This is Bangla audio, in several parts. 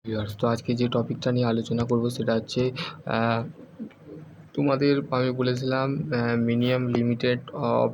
ভিউয়ার্স, তো আজকে যে টপিকটা নিয়ে আলোচনা করব সেটা হচ্ছে তোমাদের আমি বলেছিলাম minimum limited of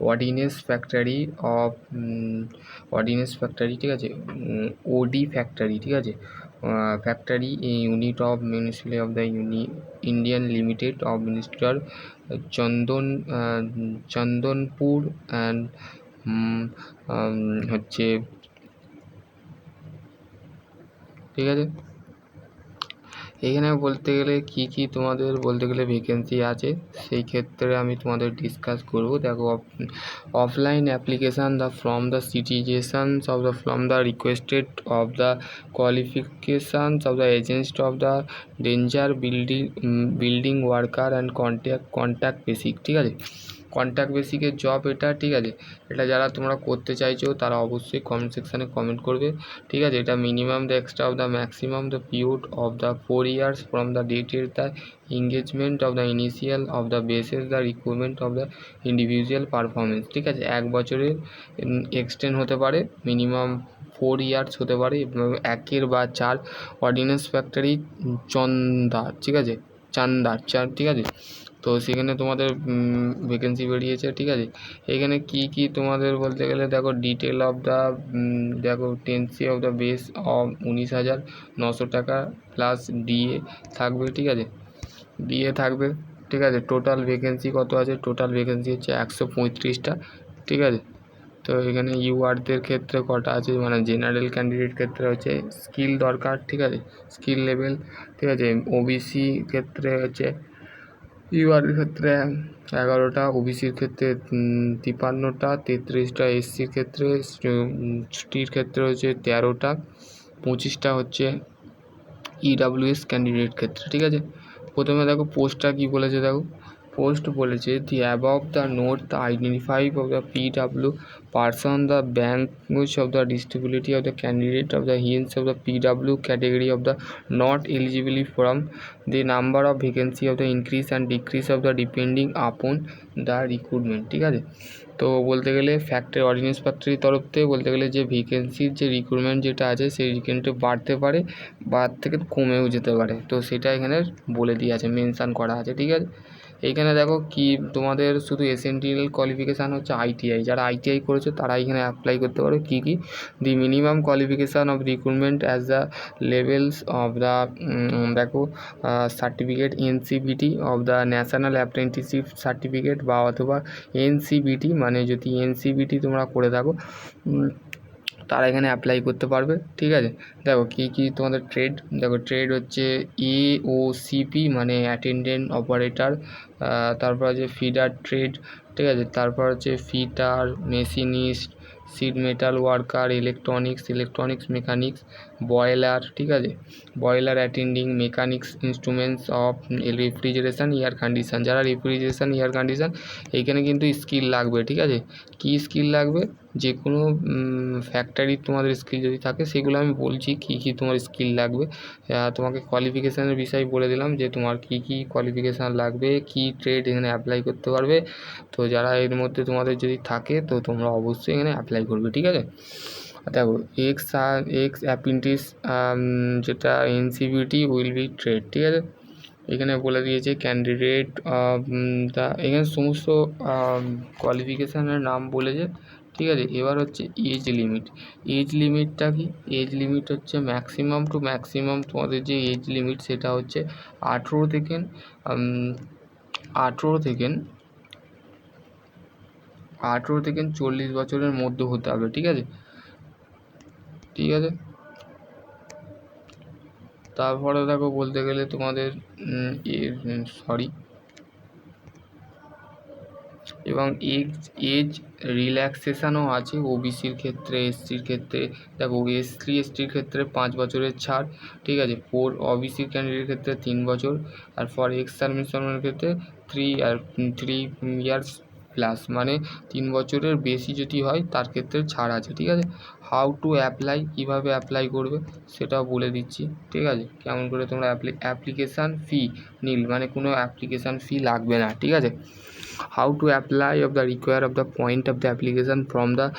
ordinance factory, ঠিক আছে, ওডি ফ্যাক্টরি, ঠিক আছে, factory unit of municipality of the Indian limited of minister Chandanpur and হচ্ছে, ঠিক আছে। এখানে বলতে গেলে কি তোমাদের বলতে গেলে ভ্যাকেন্সি আছে, সেই ক্ষেত্রে আমি তোমাদের ডিসকাস করব। দেখো, offline application from the citizens of the from the requested of the qualifications of the agent of the danger building worker and contact basic, ঠিক আছে। কন্ট্যাক্ট বেসিকের জব এটা, ঠিক আছে। এটা যারা তোমরা করতে চাইছো তারা অবশ্যই কমেন্ট সেকশানে কমেন্ট করবে, ঠিক আছে। এটা minimum the extra of the maximum the period of the 4 years from the ডেটের the engagement of the initial of the basis the recruitment of the individual performance, ঠিক আছে। 1 বছরের এক্সটেন্ড হতে পারে, মিনিমাম 4 years হতে পারে, 1 বা 4। অর্ডিন্যান্স ফ্যাক্টরি চান্দার, ঠিক আছে, ঠিক আছে। তো সেখানে তোমাদের ভ্যাকেন্সি বেরিয়েছে, ঠিক আছে। এখানে কি তোমাদের বলতে গেলে দেখো, ডিটেল অফ দ্য দেখো, টেন্সি অফ দ্য বেস অফ 19,900 টাকা প্লাস ডিএ থাকবে, ঠিক আছে, ডিএ থাকবে, ঠিক আছে। টোটাল ভ্যাকেন্সি কত আছে? টোটাল ভ্যাকেন্সি হচ্ছে 135টা, ঠিক আছে। তো এখানে ইউআরদের ক্ষেত্রে কটা আছে, মানে জেনারেল ক্যান্ডিডেট ক্ষেত্রে হচ্ছে স্কিল দরকার, ঠিক আছে, স্কিল লেভেল, ঠিক আছে। ওবিসি ক্ষেত্রে হচ্ছে ইউআরের ক্ষেত্রে 11টা, ওবিসির ক্ষেত্রে 53টা, 33টা, এসসির ক্ষেত্রে এসটির ক্ষেত্রে হচ্ছে 13টা, 25টা হচ্ছে ইডাব্লিউএস ক্যান্ডিডেট ক্ষেত্রে, ঠিক আছে। প্রথমে দেখো পোস্টটা কী বলেছে, দেখো পোস্ট বলেছে the above the note the identify of the PWD person the ব্যাঙ্কুইজ of the disability of the candidate of the hence of the PWD category of the not eligibly from the number of vacancy of the increase and decrease of the depending upon the recruitment, ঠিক আছে। তো বলতে গেলে ফ্যাক্টরি অর্ডিন্যান্স ফ্যাক্টরির তরফ থেকে বলতে গেলে যে ভ্যাকেন্সির যে রিক্রুটমেন্ট যেটা আছে সেই রিক্রুটমেন্টে বাড়তে পারে বা থেকে কমেও যেতে পারে, তো সেটা এখানে বলে দিয়ে আছে, মেনশান করা আছে, ঠিক আছে। এইখানে দেখো কি তোমাদের শুধু এসেন্টিয়াল কোয়ালিফিকেশান হচ্ছে আইটিআই, যারা আইটিআই করেছে তারা এখানে অ্যাপ্লাই করতে পারো। কি the minimum qualification of recruitment as the levels of the দেখো certificate NCVT of the national apprenticeship certificate বা অথবা এনসিবিটি, মানে যদি এনসিবিটি তোমরা করে থাকো তারা এখানে অ্যাপ্লাই করতে পারবে, ঠিক আছে। দেখো কি তোমাদের ট্রেড, দেখো ট্রেড হচ্ছে এওসিপি মানে অ্যাটেন্ডেন্ট অপারেটর, তারপর আছে ফিডার ট্রেড, ঠিক আছে। তারপর হচ্ছে fitter, machinist, sheet metal worker, electronics mechanics, boiler, ঠিক আছে, boiler attending, mechanics instruments of refrigeration air condition, যারা রেফ্রিজারেশন এয়ার কন্ডিশন, এইখানে কিন্তু স্কিল লাগবে, ঠিক আছে। কি স্কিল লাগবে? যে কোনো ফ্যাক্টরির তোমাদের স্কিল যদি থাকে সেগুলো আমি বলছি কী তোমার স্কিল লাগবে। তোমাকে কোয়ালিফিকেশানের বিষয় বলে দিলাম যে তোমার কী কোয়ালিফিকেশান লাগবে, কি ট্রেড এখানে অ্যাপ্লাই করতে পারবে। তো যারা এর মধ্যে তোমাদের যদি থাকে তো তোমরা অবশ্যই এখানে অ্যাপ্লাই করবে, ঠিক আছে। দেখো এক্স অ্যাপ্রেন্টিস যেটা এনসিবিটি উইল বি ট্রেড, ঠিক আছে। এখানে বলে দিয়েছে ক্যান্ডিডেট তা এখানে সমস্ত কোয়ালিফিকেশানের নাম বলেছে, ঠিক আছে। এবার হচ্ছে এজ লিমিটটা কি? এজ লিমিট হচ্ছে ম্যাক্সিমাম টু ম্যাক্সিমাম তোমাদের যে এজ লিমিট সেটা হচ্ছে 18 থেকে 40 বছরের মধ্যে হতে হবে, ঠিক আছে, ঠিক আছে। তারপরে দেখো বলতে গেলে তোমাদের এবং এজ রিল্যাক্সেশনও আছে ওবিসির ক্ষেত্রে, এসসির ক্ষেত্রে। দেখো এসটির ক্ষেত্রে 5 বছরের ছাড়, ঠিক আছে। ওবিসির ক্যান্ডিডেটের ক্ষেত্রে 3 বছর, আর ফর এক্স সার্ভিসম্যানের ক্ষেত্রে 3 ইয়ার্স প্লাস, মানে 3 বছরের বেশি যদি হয় তার ক্ষেত্রে ছাড় আছে, ঠিক আছে। হাউ টু অ্যাপ্লাই, কীভাবে অ্যাপ্লাই করবে সেটাও বলে দিচ্ছি, ঠিক আছে। কেমন করে তোমরা অ্যাপ্লিকেশান ফি নীল, মানে কোনো অ্যাপ্লিকেশান ফি লাগবে না, ঠিক আছে। how to apply of the require of the point of the application from the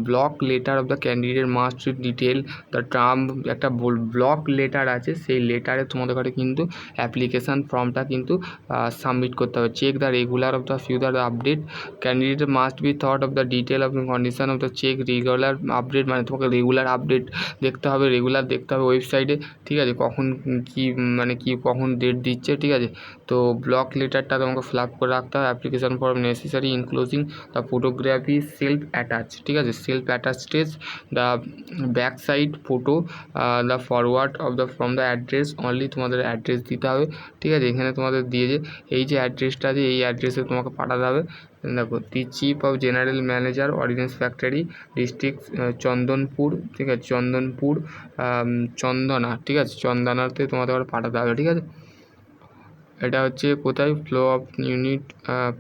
block letter of the candidate must detail the term একটা ব্লক লেটার আছে সেই লেটারে তোমাদের ঘরে কিন্তু অ্যাপ্লিকেশান ফর্মটা কিন্তু সাবমিট করতে হবে check the regular of the future update candidate must be thought of the detail of the condition of the check regular update মানে তোমাকে রেগুলার আপডেট দেখতে হবে রেগুলার দেখতে হবে ওয়েবসাইটে ঠিক আছে কখন কি মানে কি কখন ডেট দিচ্ছে ঠিক আছে তো ব্লক লেটারটা তোমাকে ফিল আপ করে রাখতে হবে application form necessary including the photography self attach ঠিক আছে self attach stage the back side photo the forward of the from the address only তোমাদের অ্যাড্রেস দিতে হবে ঠিক আছে এখানে তোমাদের দিয়ে যে এই যে অ্যাড্রেসটা আছে এই অ্যাড্রেসে তোমাকে পাঠাতে হবে দেখো the chief of general manager ordinance factory district Chandanpur ঠিক আছে চন্দনপুর চন্দনা ঠিক আছে চন্দনাতে তোমাদের পাঠাতে হবে ঠিক আছে এটা হচ্ছে কোথায় ফ্লো অফ ইউনিট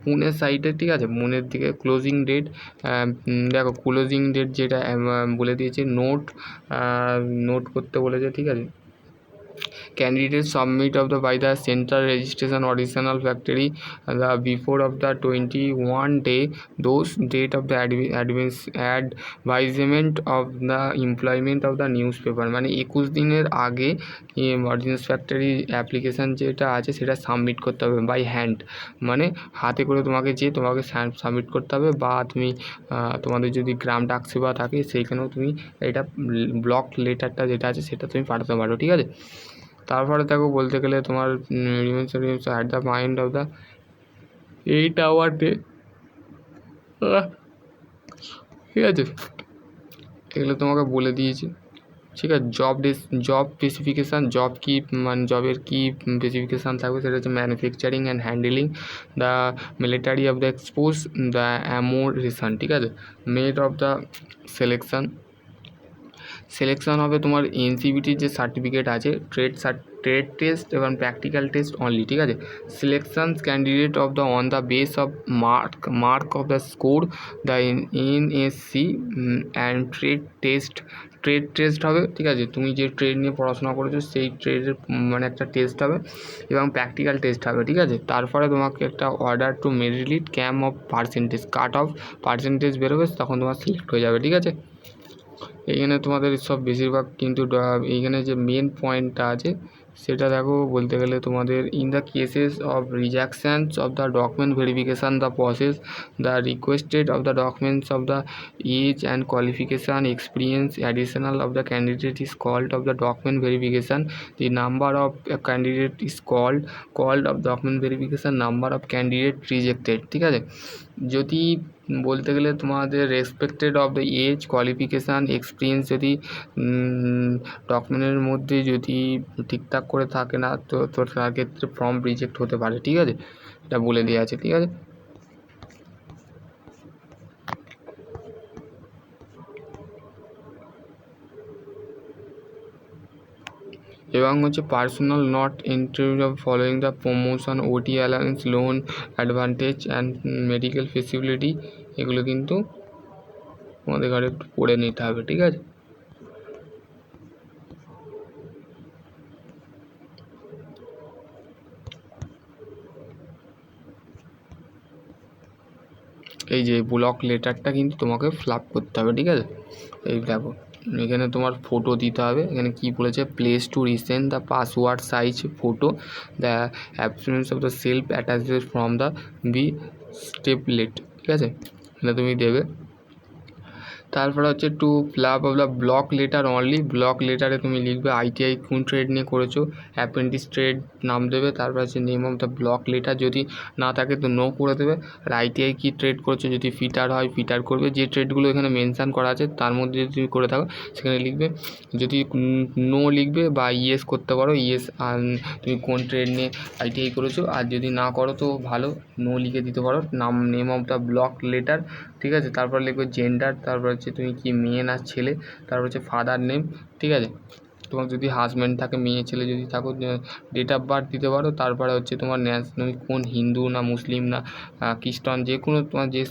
পুনে সাইটে ঠিক আছে পুনের দিকে ক্লোজিং ডেট দেখো ক্লোজিং ডেট যেটা বলে দিয়েছে নোট করতে বলেছে ঠিক আছে candidate submit of the by the central registration original factory the before of the 21 day those date of the advisement of the employment of the newspaper মানে 21 দিনের আগে অরিজিনাল ফ্যাক্টরি অ্যাপ্লিকেশান যেটা আছে সেটা সাবমিট করতে হবে বাই হ্যান্ড মানে হাতে করে তোমাকে সাবমিট করতে হবে বা তুমি তোমাদের যদি গ্রাম ডাক সেবা থাকে সেইখানেও তুমি এটা ব্লক লেটারটা যেটা আছে সেটা তুমি পাঠাতে পারো ঠিক আছে তারপরে দেখো বলতে গেলে তোমার at the mind of the 8 hour day ঠিক আছে এগুলো তোমাকে বলে দিয়েছি ঠিক আছে জব স্পেসিফিকেশান জব কি মানে জবের কী স্পেসিফিকেশান থাকবে সেটা হচ্ছে manufacturing and handling the military of the expose the ammunition ঠিক আছে মেড অফ দ্য সিলেকশন হবে তোমার এনসিবিটির যে সার্টিফিকেট আছে ট্রেড টেস্ট এবং প্র্যাকটিক্যাল টেস্ট অনলি ঠিক আছে selection candidate of the on the base of mark of the score the NSC and trade test হবে ঠিক আছে তুমি যে ট্রেড নিয়ে পড়াশোনা করেছো সেই ট্রেডের মানে একটা টেস্ট হবে এবং প্র্যাকটিক্যাল টেস্ট হবে ঠিক আছে তারপরে তোমাকে একটা order to merit list camp of percentage cut off percentage বেরোবে তখন তোমার সিলেক্ট হয়ে যাবে ঠিক আছে এইখানে তোমাদের সব বেশিরভাগ কিন্তু এইখানে যে মেন পয়েন্টটা আছে সেটা দেখো বলতে গেলে তোমাদের in the cases of rejections of the document verification the process the requested of the documents of the age and qualification experience additional of the candidate is called of the document verification the number of candidate is called of document verification number of candidate rejected ঠিক আছে যদি বলতে গেলে তোমাদের respected of the age qualification experience যদি ডকুমেন্টের মধ্যে যদি ঠিকঠাক করে থাকে না তো তার ক্ষেত্রে ফর্ম রিজেক্ট হতে পারে ঠিক আছে এটা বলে দেওয়া আছে ঠিক আছে এবং হচ্ছে personal not interview of following the promotion OT allowance loan advantage and medical facility এগুলো কিন্তু আমাদের ঘরে একটু পড়ে নিতে হবে ঠিক আছে এই যে ব্লক লেটারটা কিন্তু তোমাকে ফিল আপ করতে হবে ঠিক আছে এই দেখো এখানে তোমার ফটো দিতে হবে এখানে কি বলেছে place to resend the password size photo the absence of the self attachment from the B stapled ঠিক আছে এটা তুমি দেবে তারপরে হচ্ছে to fill up of the block letter only block লেটারে তুমি লিখবে আইটিআই কোন ট্রেড নিয়ে করেছো অ্যাপ্রেন্টিস ট্রেড নাম দেবে তারপর হচ্ছে name of the block letter যদি না থাকে তো নো করে দেবে আর আইটিআই কী ট্রেড করছো যদি ফিটার হয় ফিটার করবে যে ট্রেডগুলো এখানে মেনশান করা আছে তার মধ্যে যদি তুমি করে থাকো সেখানে লিখবে যদি নো লিখবে বা ইয়েস করতে পারো ইয়েস তুমি কোন ট্রেড নিয়ে আইটিআই করেছো আর যদি না করো তো ভালো নো লিখে দিতে পারো name of the block letter ঠিক আছে তারপর লিখবে জেন্ডার তারপর হচ্ছে তুমি কি মেয়ে না ছেলে তারপর হচ্ছে ফাদার নেম ঠিক আছে তোমার যদি হাজব্যান্ড থাকে মেয়ে ছেলে যদি থাকো ডেট অফ বার্থ দিতে পারো তারপরে হচ্ছে তোমার তুমি কোন হিন্দু না মুসলিম না খ্রিস্টান যে কোনো তোমার যে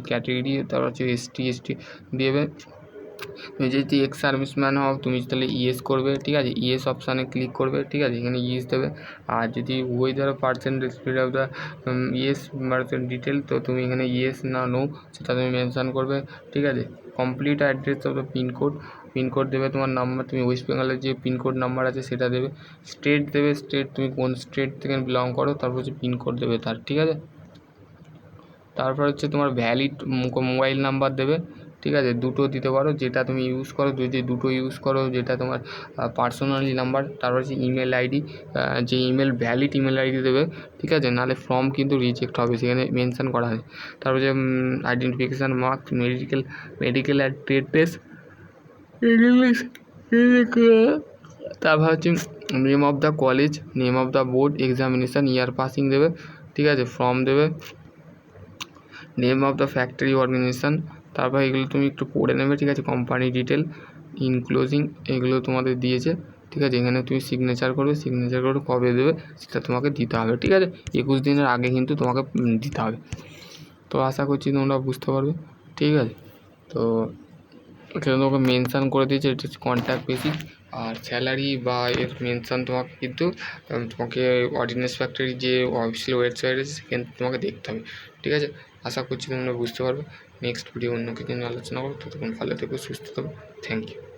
ক্যাটেগরি তারপর হচ্ছে এসটি দেবে তুমি যদি এক্স সার্ভিসম্যান হও তুমি তাহলে ইয়েস করবে, ঠিক আছে, ইয়েস অপশানে ক্লিক করবে, ঠিক আছে, এখানে ইয়েস দেবে। আর যদি weather percent respect of the yes percent detail, তো তুমি এখানে ইয়েস না নো সেটা তুমি মেনশান করবে, ঠিক আছে। Complete address of the pincode দেবে, তোমার নাম্বার, তুমি ওয়েস্ট বেঙ্গলের যে পিনকোড নাম্বার আছে সেটা দেবে। স্টেট দেবে, স্টেট তুমি কোন স্টেট থেকে বিলং করো, তারপর হচ্ছে পিনকোড দেবে তার, ঠিক আছে। তারপর হচ্ছে তোমার ভ্যালিড মোবাইল নাম্বার দেবে, ঠিক আছে, দুটো দিতে পারো যেটা তুমি ইউজ করো, যদি দুটো ইউজ করো যেটা তোমার পার্সোনালি নাম্বার। তারপর হচ্ছে ইমেল আইডি, যে ভ্যালিড ইমেল আইডি দেবে, ঠিক আছে, নাহলে ফর্ম কিন্তু রিজেক্ট হবে, সেখানে মেনশান করা হয়। তারপর যে আইডেন্টিফিকেশান মার্ক, মেডিকেল অ্যাড্রেস, তারপর হচ্ছে name of the college, name of the board examination, year passing দেবে, ঠিক আছে, ফর্ম দেবে, name of the factory organisation. তারপর এগুলো তুমি একটু পড়ে নেবে, ঠিক আছে, কোম্পানি ডিটেল, ইনক্লোজিং, এগুলো তোমাদের দিয়েছে, ঠিক আছে। এখানে তুমি সিগনেচার করবে, সিগনেচার করে কবে দেবে সেটা তোমাকে দিতে হবে, ঠিক আছে। 21 দিনের আগে কিন্তু তোমাকে দিতে হবে। তো আশা করছি তোমরা বুঝতে পারবে, ঠিক আছে। তো এখানে তোমাকে মেনশান করে দিয়েছে এটা হচ্ছে কন্ট্যাক্ট বেসিস, আর স্যালারি বা এর মেনশান তোমাকে কিন্তু তোমাকে অর্ডিন্যান্স ফ্যাক্টরি যে অফিসিয়াল ওয়েবসাইট আছে সেখানে তোমাকে দেখতে হবে, ঠিক আছে। আশা করছি তোমরা বুঝতে পারবে। নেক্সট ভিডিও অন্য কিছু নিয়ে আলোচনা করো, ততক্ষণ ভালো থেকো, সুস্থ থাকো, থ্যাংক ইউ।